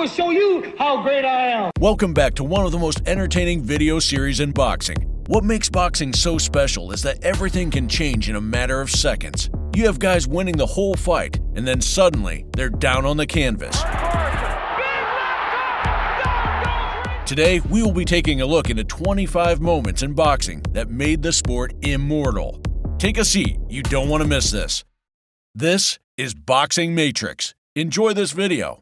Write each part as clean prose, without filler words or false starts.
gonna show you how great I am. Welcome back to one of the most entertaining video series in boxing. What makes boxing so special is that everything can change in a matter of seconds. You have guys winning the whole fight, and then suddenly, they're down on the canvas. Today, we will be taking a look into 25 moments in boxing that made the sport immortal. Take a seat, you don't want to miss this. This is Boxing Matrix. Enjoy this video.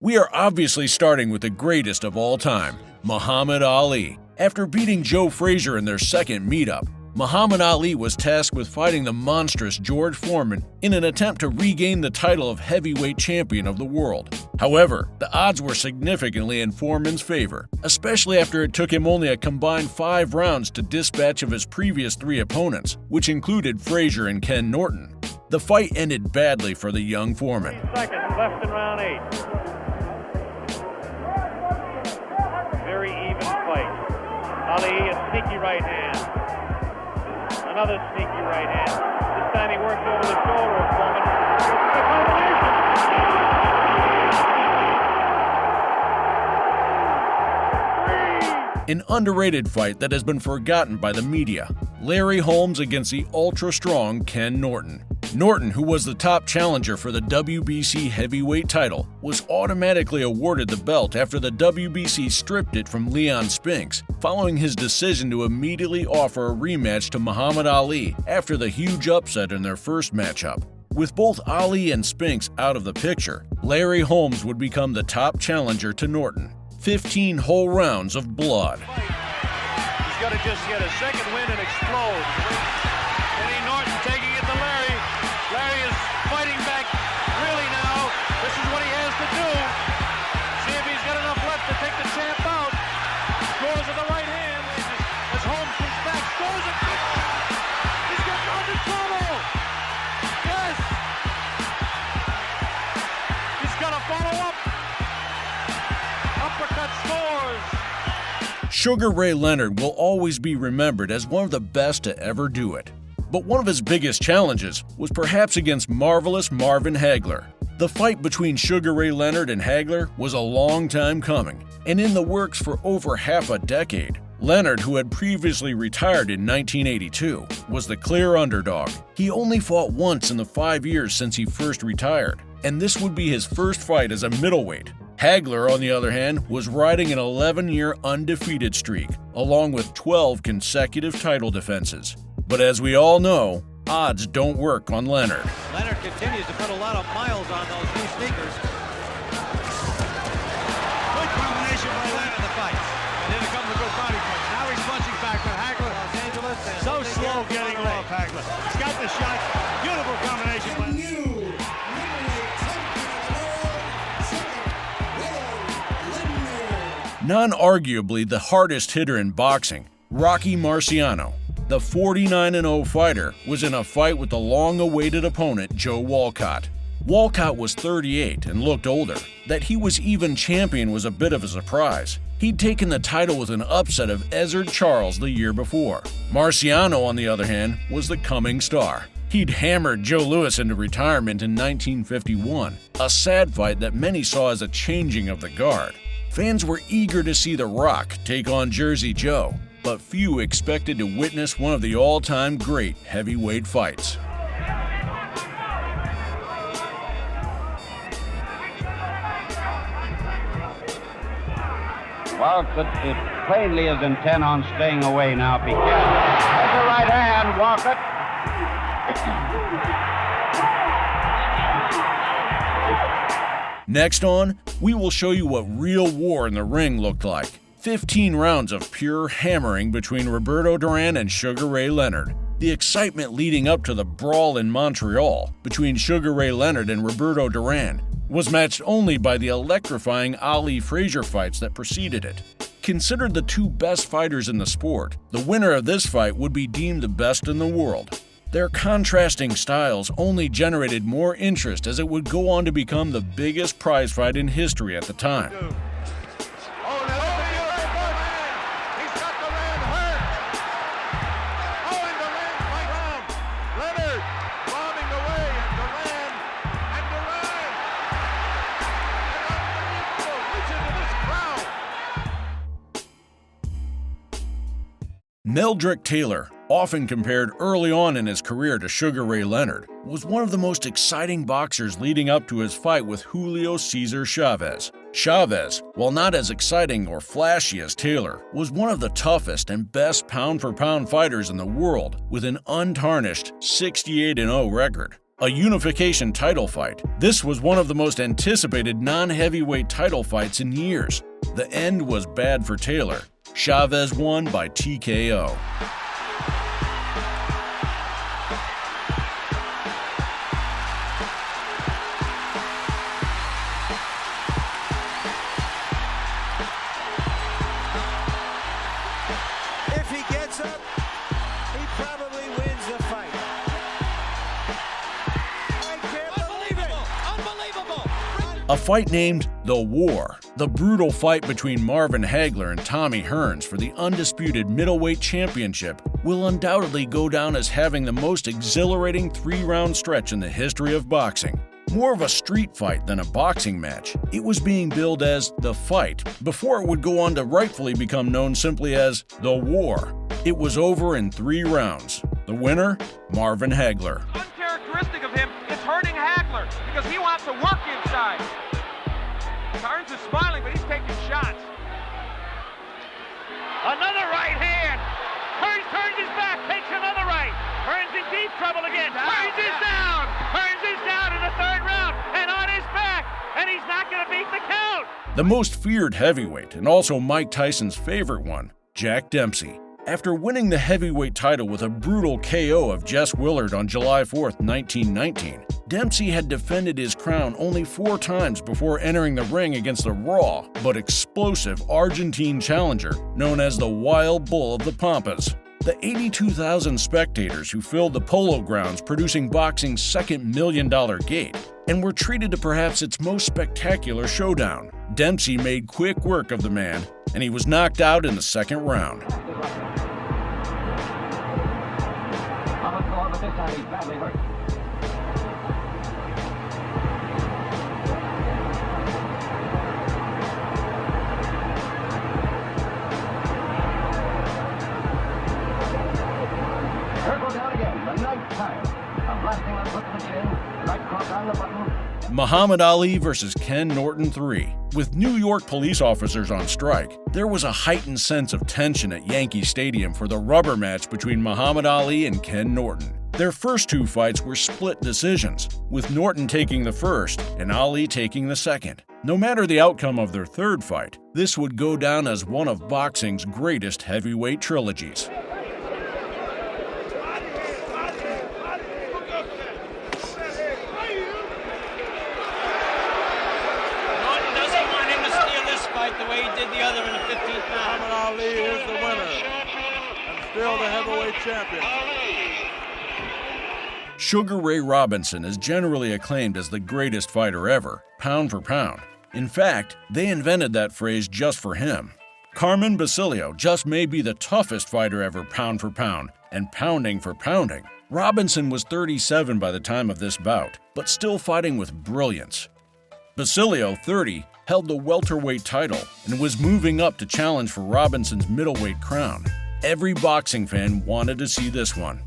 We are obviously starting with the greatest of all time, Muhammad Ali. After beating Joe Frazier in their second meetup, Muhammad Ali was tasked with fighting the monstrous George Foreman in an attempt to regain the title of heavyweight champion of the world. However, the odds were significantly in Foreman's favor, especially after it took him only a combined 5 rounds to dispatch of his previous 3 opponents, which included Frazier and Ken Norton. The fight ended badly for the young Foreman. Seconds left in round 8. Very even fight. Ali, a sneaky right hand. Another sneaky right hand. This time he works over the shoulder of Foreman. It's a combination. An underrated fight that has been forgotten by the media. Larry Holmes against the ultra-strong Ken Norton. Norton, who was the top challenger for the WBC heavyweight title, was automatically awarded the belt after the WBC stripped it from Leon Spinks, following his decision to immediately offer a rematch to Muhammad Ali after the huge upset in their first matchup. With both Ali and Spinks out of the picture, Larry Holmes would become the top challenger to Norton. 15 whole rounds of blood. He's got to just get a second win and explode. Eddie Norton taking it to Larry. Larry is fighting back really now. This is what he has to do. See if he's got enough left to take the champ out. Scores with the right hand as Holmes comes back. Scores it. He's got under trouble. Yes. He's got to follow up. Uppercut scores. Sugar Ray Leonard will always be remembered as one of the best to ever do it. But one of his biggest challenges was perhaps against marvelous Marvin Hagler. The fight between Sugar Ray Leonard and Hagler was a long time coming, and in the works for over half a decade. Leonard, who had previously retired in 1982, was the clear underdog. He only fought once in the 5 years since he first retired, and this would be his first fight as a middleweight. Hagler, on the other hand, was riding an 11-year undefeated streak, along with 12 consecutive title defenses. But as we all know, odds don't work on Leonard. Leonard continues to put a lot of miles on those new sneakers. Good combination by Leonard in the fight. And then it comes a good body punch. Now he's punching back, but Hagler, Los Angeles, So slow getting off Hagler. He's got the shot. Beautiful combination by Non-arguably the hardest hitter in boxing, Rocky Marciano, the 49-0 fighter, was in a fight with the long-awaited opponent Joe Walcott. Walcott was 38 and looked older. That he was even champion was a bit of a surprise. He'd taken the title with an upset of Ezzard Charles the year before. Marciano, on the other hand, was the coming star. He'd hammered Joe Louis into retirement in 1951, a sad fight that many saw as a changing of the guard. Fans were eager to see The Rock take on Jersey Joe, but few expected to witness one of the all-time great heavyweight fights. Walcott plainly is intent on staying away now. Be careful. There's the right hand, Walcott. Next on, we will show you what real war in the ring looked like. 15 rounds of pure hammering between Roberto Duran and Sugar Ray Leonard. The excitement leading up to the brawl in Montreal between Sugar Ray Leonard and Roberto Duran was matched only by the electrifying Ali-Frazier fights that preceded it. Considered the 2 best fighters in the sport, the winner of this fight would be deemed the best in the world. Their contrasting styles only generated more interest as it would go on to become the biggest prize fight in history at the time. Meldrick Taylor, often compared early on in his career to Sugar Ray Leonard, was one of the most exciting boxers leading up to his fight with Julio Cesar Chavez. Chavez, while not as exciting or flashy as Taylor, was one of the toughest and best pound-for-pound fighters in the world with an untarnished 68-0 record. A unification title fight, this was one of the most anticipated non-heavyweight title fights in years. The end was bad for Taylor. Chavez won by TKO. A fight named The War, the brutal fight between Marvin Hagler and Tommy Hearns for the undisputed middleweight championship, will undoubtedly go down as having the most exhilarating 3-round stretch in the history of boxing. More of a street fight than a boxing match, it was being billed as The Fight before it would go on to rightfully become known simply as The War. It was over in 3 rounds. The winner, Marvin Hagler. Uncharacteristic of him is hurting Hagler because he wants to work inside. Hearns is smiling, but he's taking shots. Another right hand. Hearns turns his back, takes another right. Hearns in deep trouble again. Hearns is down. Hearns is down in the 3rd round and on his back, and he's not going to beat the count. The most feared heavyweight, and also Mike Tyson's favorite one, Jack Dempsey. After winning the heavyweight title with a brutal KO of Jess Willard on July 4, 1919, Dempsey had defended his crown only 4 times before entering the ring against a raw but explosive Argentine challenger known as the Wild Bull of the Pampas. The 82,000 spectators who filled the Polo Grounds producing boxing's second $1 million gate and were treated to perhaps its most spectacular showdown. Dempsey made quick work of the man, and he was knocked out in the 2nd round. Muhammad Ali versus Ken Norton III. With New York police officers on strike, there was a heightened sense of tension at Yankee Stadium for the rubber match between Muhammad Ali and Ken Norton. Their first 2 fights were split decisions, with Norton taking the first and Ali taking the second. No matter the outcome of their 3rd fight, this would go down as one of boxing's greatest heavyweight trilogies. The way he did the other in the 15th round. Muhammad Ali is the winner and still the heavyweight champion. Sugar Ray Robinson is generally acclaimed as the greatest fighter ever, pound for pound. In fact, they invented that phrase just for him. Carmen Basilio just may be the toughest fighter ever pound for pound, and pounding for pounding. Robinson was 37 by the time of this bout, but still fighting with brilliance. Basilio, 30, held the welterweight title and was moving up to challenge for Robinson's middleweight crown. Every boxing fan wanted to see this one.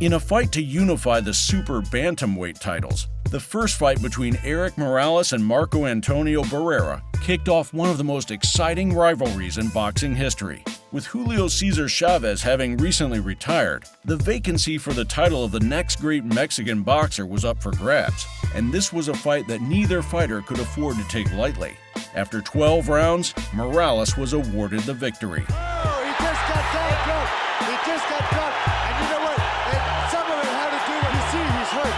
In a fight to unify the super bantamweight titles, the first fight between Eric Morales and Marco Antonio Barrera kicked off one of the most exciting rivalries in boxing history. With Julio Cesar Chavez having recently retired, the vacancy for the title of the next great Mexican boxer was up for grabs, and this was a fight that neither fighter could afford to take lightly. After 12 rounds, Morales was awarded the victory. Oh, he just got dropped. He just got dropped. And you know what? Some of it had to do with, you see, he's hurt.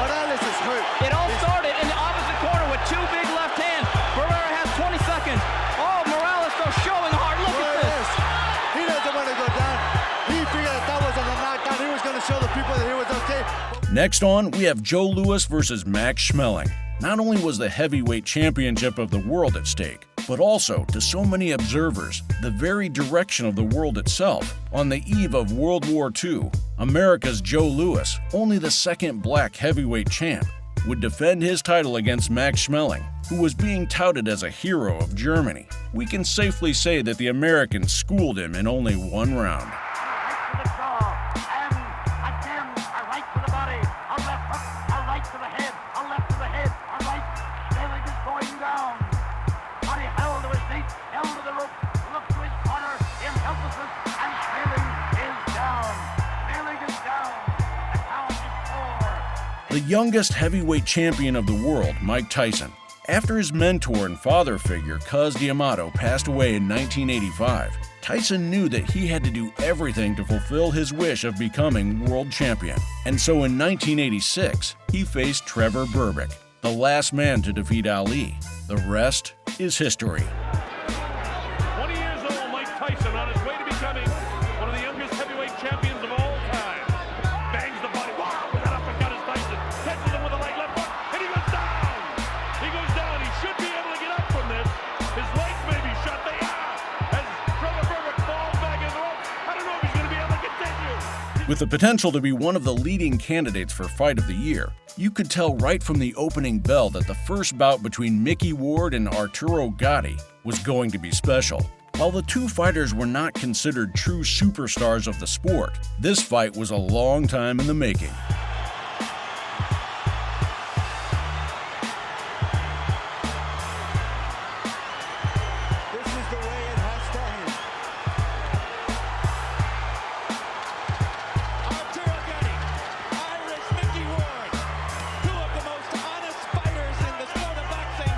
Morales is hurt. It all started in the opposite corner with 2 big left hands. Barrera has 20 seconds. Oh, Morales though showing hard. Look at this. He doesn't want to go down. He figured that was a knockdown. He was going to show the people that he was okay. Next on, we have Joe Louis versus Max Schmeling. Not only was the heavyweight championship of the world at stake, but also, to so many observers, the very direction of the world itself. On the eve of World War II, America's Joe Louis, only the second black heavyweight champ, would defend his title against Max Schmeling, who was being touted as a hero of Germany. We can safely say that the Americans schooled him in only one round. The youngest heavyweight champion of the world, Mike Tyson, after his mentor and father figure, Cus D'Amato, passed away in 1985, Tyson knew that he had to do everything to fulfill his wish of becoming world champion. And so in 1986, he faced Trevor Berbick, the last man to defeat Ali. The rest is history. 20 years old, Mike Tyson on his way to becoming one of the youngest heavyweight champions of all time. Bangs the body. Wow, that uppercut is Tyson. Catches him with a light left hook, and he goes down. He goes down. He should be able to get up from this. His legs may be shut. They are. As Trevor Berbick falls back in the ropes, I don't know if he's going to be able to continue. With the potential to be one of the leading candidates for Fight of the Year, you could tell right from the opening bell that the first bout between Mickey Ward and Arturo Gatti was going to be special. While the two fighters were not considered true superstars of the sport, this fight was a long time in the making. This is the way it has to end. Arturo Gatti, Irish Mickey Ward, two of the most honest fighters in the sport of boxing.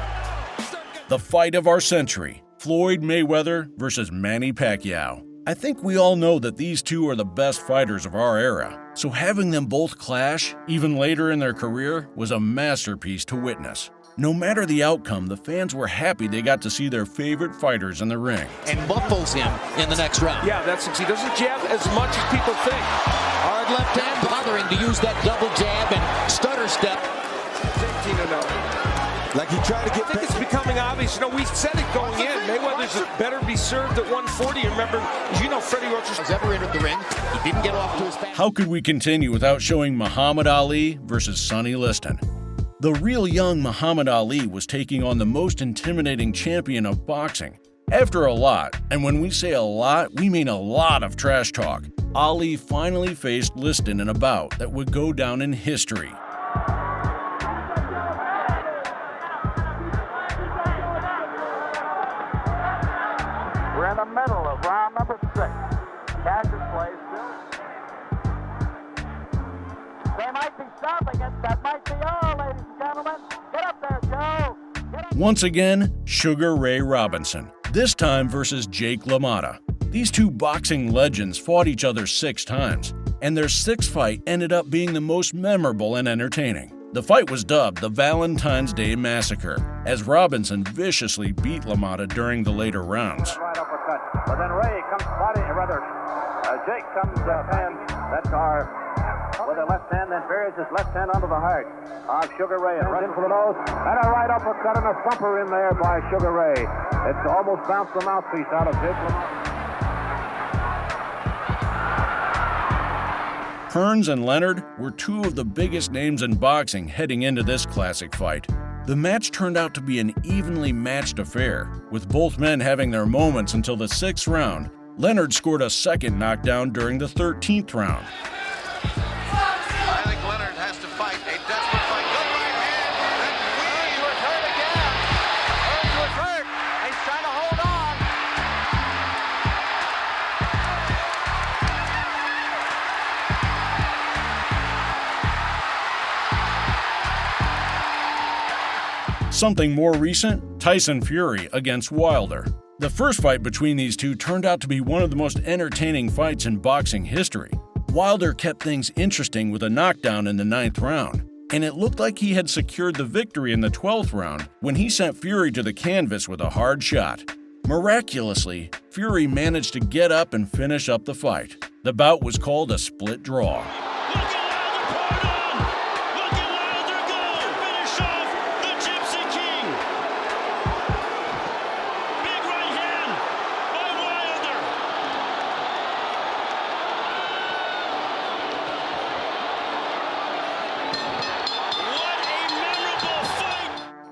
The fight of our century, Floyd Mayweather versus Manny Pacquiao. I think we all know that these two are the best fighters of our era, so having them both clash, even later in their career, was a masterpiece to witness. No matter the outcome, the fans were happy they got to see their favorite fighters in the ring. And muffles him in the next round. Yeah, that's it. He doesn't jab as much as people think. Hard left hand, bothering to use that double jab and stutter step. 18-0. Like he tried to get I think it's becoming obvious. You know, we said it going in. Mayweather's better be served at 140. Remember, you know, Freddie Roach Has ever entered the ring. He didn't get off to his fast. How could we continue without showing Muhammad Ali versus Sonny Liston? The real young Muhammad Ali was taking on the most intimidating champion of boxing. After a lot, and when we say a lot, we mean a lot of trash talk, Ali finally faced Liston in a bout that would go down in history. We're in the middle of round number 6. Cash is played still. They might be stopping it. That might be all, ladies and gentlemen. Get up there, Joe. Get up. Once again, Sugar Ray Robinson, this time versus Jake LaMotta. These two boxing legends fought each other 6 times, and their 6th fight ended up being the most memorable and entertaining. The fight was dubbed the Valentine's Day Massacre, as Robinson viciously beat LaMotta during the later rounds. Right uppercut. But then Ray comes fighting, Jake comes and that's our with the left hand, then buries his left hand under the heart of Sugar Ray and runs in for the nose. And a right uppercut and a thumper in there by Sugar Ray. It's almost bounced the mouthpiece out of Jake LaMotta. Hearns and Leonard were two of the biggest names in boxing heading into this classic fight. The match turned out to be an evenly matched affair, with both men having their moments until the 6th round. Leonard scored a second knockdown during the 13th round. I think Leonard has to fight a desperate fight. Good right hand. Hearns was hurt again. Hearns was hurt. He's trying to hold on. Something more recent, Tyson Fury against Wilder. The first fight between these two turned out to be one of the most entertaining fights in boxing history. Wilder kept things interesting with a knockdown in the 9th round, and it looked like he had secured the victory in the 12th round when he sent Fury to the canvas with a hard shot. Miraculously, Fury managed to get up and finish up the fight. The bout was called a split draw. Look at Wilder poured on! Look at Wilder go! Finish off the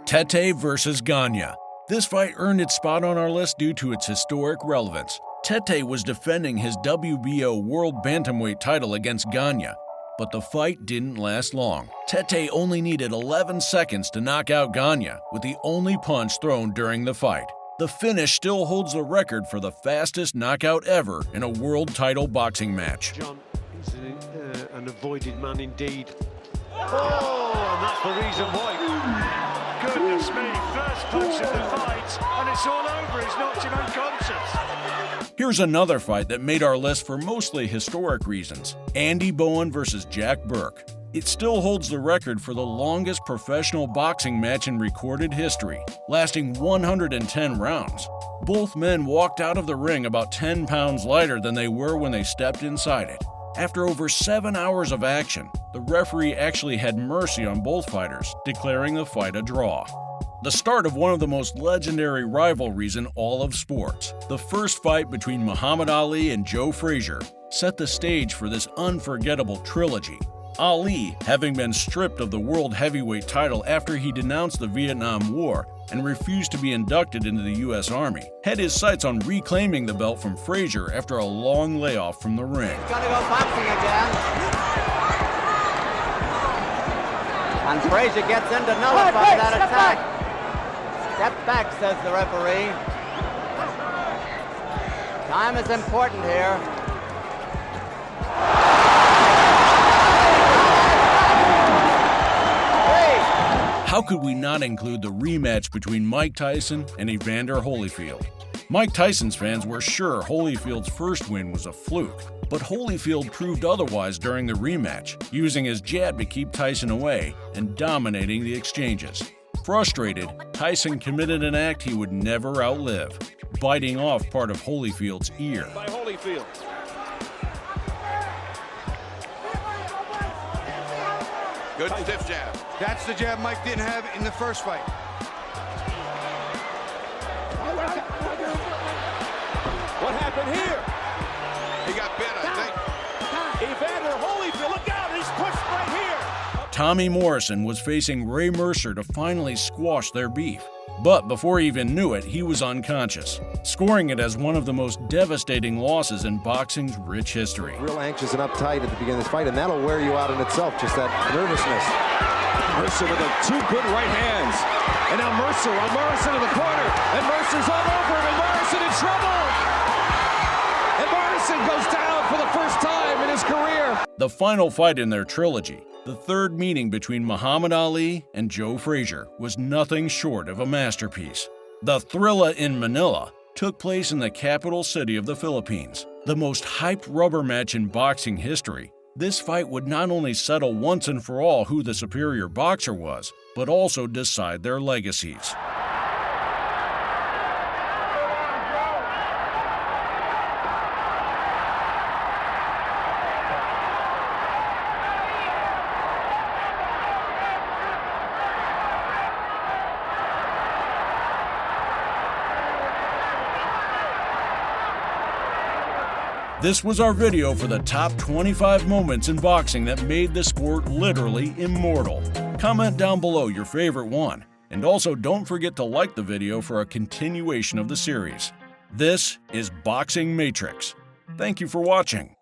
Tete versus Gagne. This fight earned its spot on our list due to its historic relevance. Tete was defending his WBO World Bantamweight title against Gagne, but the fight didn't last long. Tete only needed 11 seconds to knock out Gagne, with the only punch thrown during the fight. The finish still holds the record for the fastest knockout ever in a world title boxing match. John is an avoided man indeed. Oh, and that's the reason why. Goodness me, first punch of the fight, and it's all over. He's knocked him unconscious. Here's another fight that made our list for mostly historic reasons. Andy Bowen versus Jack Burke. It still holds the record for the longest professional boxing match in recorded history, lasting 110 rounds. Both men walked out of the ring about 10 pounds lighter than they were when they stepped inside it. After over 7 hours of action, the referee actually had mercy on both fighters, declaring the fight a draw. The start of one of the most legendary rivalries in all of sports. The first fight between Muhammad Ali and Joe Frazier set the stage for this unforgettable trilogy. Ali, having been stripped of the world heavyweight title after he denounced the Vietnam War and refused to be inducted into the U.S. Army, had his sights on reclaiming the belt from Frazier after a long layoff from the ring. He's gonna go boxing again. And Frazier gets in to nullify that attack. Step back, says the referee. Time is important here. How could we not include the rematch between Mike Tyson and Evander Holyfield? Mike Tyson's fans were sure Holyfield's first win was a fluke, but Holyfield proved otherwise during the rematch, using his jab to keep Tyson away and dominating the exchanges. Frustrated, Tyson committed an act he would never outlive, biting off part of Holyfield's ear. By Holyfield. Good stiff jab. That's the jab Mike didn't have in the first fight. What happened here? He got bit, I think. Evander Holyfield, look out, he's pushed right here. Tommy Morrison was facing Ray Mercer to finally squash their beef. But before he even knew it, he was unconscious, scoring it as one of the most devastating losses in boxing's rich history. Real anxious and uptight at the beginning of this fight, and that'll wear you out in itself, just that nervousness. Mercer with two good right hands. And now Mercer on Morrison in the corner. And Mercer's all over him, and Morrison in trouble. And Morrison goes down for the first time in his career. The final fight in their trilogy, the third meeting between Muhammad Ali and Joe Frazier, was nothing short of a masterpiece. The Thrilla in Manila took place in the capital city of the Philippines, the most hyped rubber match in boxing history. This fight would not only settle once and for all who the superior boxer was, but also decide their legacies. This was our video for the top 25 moments in boxing that made the sport literally immortal. Comment down below your favorite one, and also don't forget to like the video for a continuation of the series. This is Boxing Matrix. Thank you for watching.